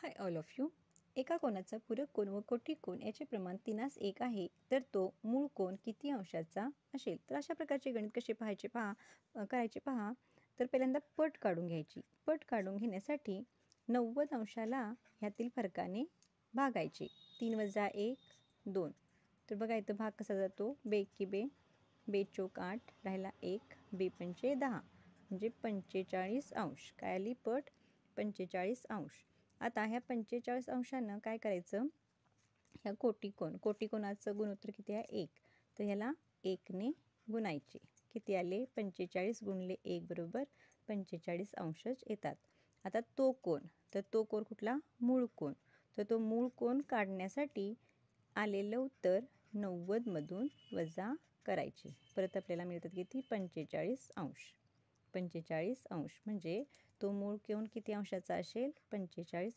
Hi all of you. एका कोनाचा पूरक कोन व कोटी कोन याचे प्रमाण 3:1 आहे, तर तो मूळ कोन किती अंशाचा असेल? तर अशा प्रकारचे गणित कसे करायचे पहा. तर पहिल्यांदा पट काढून घ्यायची. पट काढून घेण्यासाठी 90 अंशाला ह्यातील फरकाने भागायचे. 3 वजा 1 2. तर बघा इथं भाग कसा जातो, बे की बे, बे चोक 8 राहिला 1, बे पंचे 10 म्हणजे 45 अंश. काय आली पट? 45 अंश. आता ह्या 45 अंशानं काय करायचं, ह्या कोटीकोणाचं गुणोत्तर किती आहे? 1. तर ह्याला 1ने गुणायचे. किती आले? 45 गुणिले 1 बरोबर 45 अंशच येतात. आता तो कोन, तर तो कोन कुठला? मूळ कोन. तर तो मूळ कोन काढण्यासाठी आलेलं उत्तर 90मधून वजा करायचे. परत आपल्याला मिळतात किती? 45 अंश. 45 अंश म्हणजे तो मूळ कोन किती अंशाचा असेल? 45